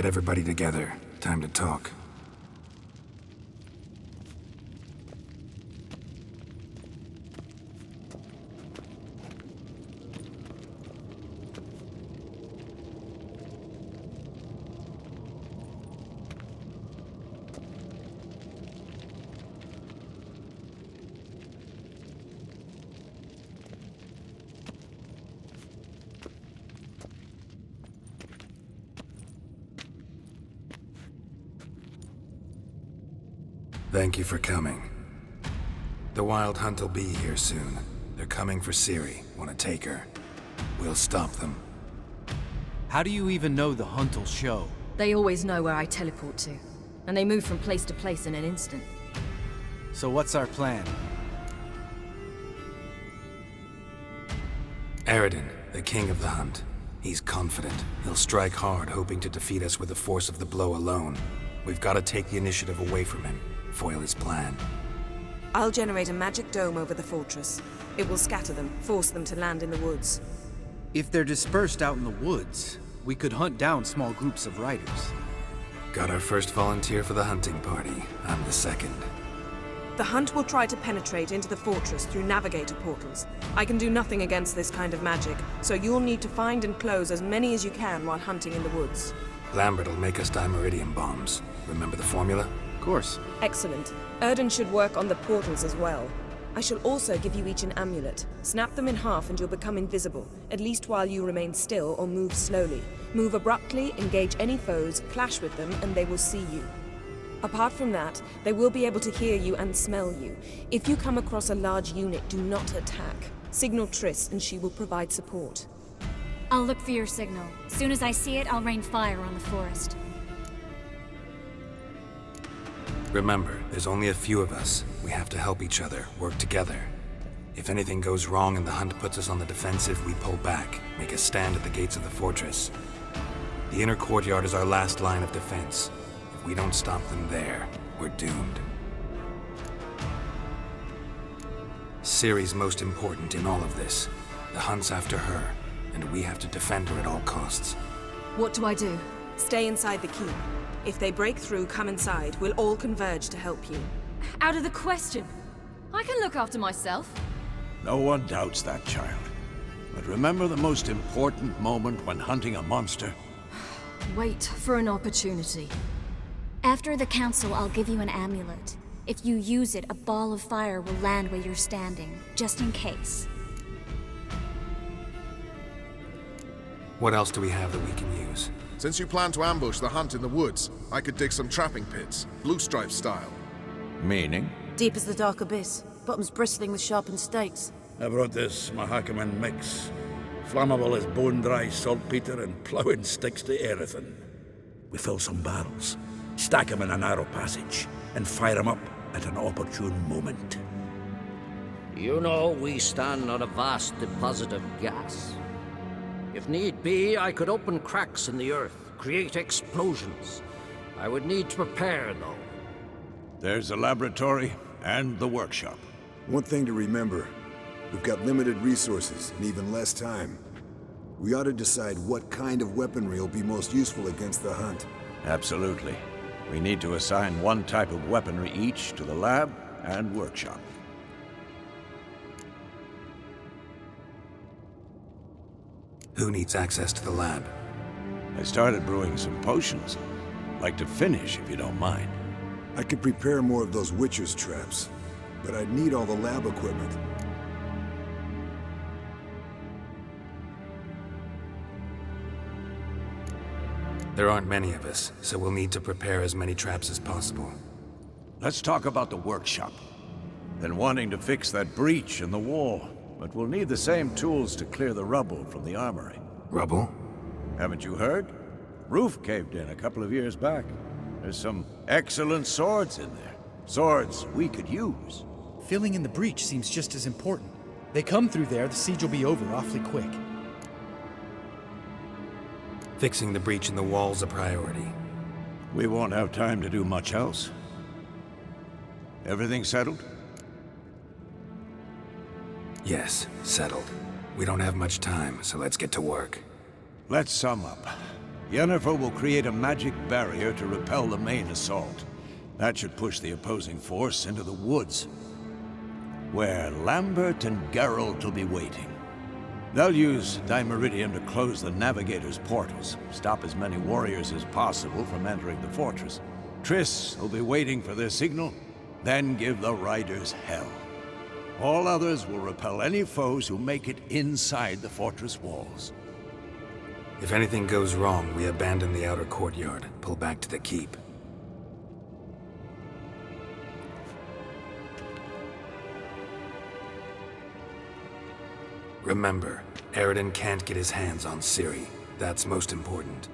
Get everybody together. Time to talk. Thank you for coming. The Wild Hunt will be here soon. They're coming for Ciri. Want to take her? We'll stop them. How do you even know the Hunt will show? They always know where I teleport to. And they move from place to place in an instant. So what's our plan? Aradin, the king of the Hunt. He's confident. He'll strike hard, hoping to defeat us with the force of the blow alone. We've got to take the initiative away from him. Foil his plan. I'll generate a magic dome over the fortress. It will scatter them, force them to land in the woods. If they're dispersed out in the woods, we could hunt down small groups of riders. Got our first volunteer for the hunting party. I'm the second. The Hunt will try to penetrate into the fortress through navigator portals. I can do nothing against this kind of magic, so you'll need to find and close as many as you can while hunting in the woods. Lambert'll make us dimeridium bombs. Remember the formula? Of course. Excellent. Erden should work on the portals as well. I shall also give you each an amulet. Snap them in half and you'll become invisible, at least while you remain still or move slowly. Move abruptly, engage any foes, clash with them, and they will see you. Apart from that, they will be able to hear you and smell you. If you come across a large unit, do not attack. Signal Triss and she will provide support. I'll look for your signal. Soon as I see it, I'll rain fire on the forest. Remember, there's only a few of us. We have to help each other, work together. If anything goes wrong and the Hunt puts us on the defensive, we pull back, make a stand at the gates of the fortress. The inner courtyard is our last line of defense. If we don't stop them there, we're doomed. Ciri's most important in all of this. The Hunt's after her, and we have to defend her at all costs. What do I do? Stay inside the keep. If they break through, come inside. We'll all converge to help you. Out of the question. I can look after myself. No one doubts that, child. But remember the most important moment when hunting a monster? Wait for an opportunity. After the council, I'll give you an amulet. If you use it, a ball of fire will land where you're standing, just in case. What else do we have that we can use? Since you plan to ambush the Hunt in the woods, I could dig some trapping pits, blue stripe style. Meaning? Deep as the dark abyss, bottoms bristling with sharpened stakes. I brought this Mahakaman mix. Flammable as bone-dry saltpeter and ploughing sticks to everything. We fill some barrels, stack them in a narrow passage, and fire them up at an opportune moment. You know, we stand on a vast deposit of gas. If need be, I could open cracks in the earth, create explosions. I would need to prepare, though. There's the laboratory and the workshop. One thing to remember, we've got limited resources and even less time. We ought to decide what kind of weaponry will be most useful against the Hunt. Absolutely. We need to assign one type of weaponry each to the lab and workshop. Who needs access to the lab? I started brewing some potions. Like to finish, if you don't mind. I could prepare more of those Witcher's traps, but I'd need all the lab equipment. There aren't many of us, so we'll need to prepare as many traps as possible. Let's talk about the workshop. Been wanting to fix that breach in the wall, but we'll need the same tools to clear the rubble from the armory. Rubble? Haven't you heard? Roof caved in a couple of years back. There's some excellent swords in there. Swords we could use. Filling in the breach seems just as important. They come through there, the siege will be over awfully quick. Fixing the breach in the wall's a priority. We won't have time to do much else. Everything settled? Yes, settled. We don't have much time, so let's get to work. Let's sum up. Yennefer will create a magic barrier to repel the main assault. That should push the opposing force into the woods, where Lambert and Geralt will be waiting. They'll use Dimeridium to close the Navigator's portals, stop as many warriors as possible from entering the fortress. Triss will be waiting for their signal, then give the riders hell. All others will repel any foes who make it inside the fortress walls. If anything goes wrong, we abandon the outer courtyard, pull back to the keep. Remember, Aridin can't get his hands on Ciri. That's most important.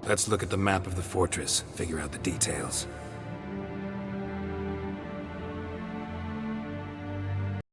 Let's look at the map of the fortress, figure out the details.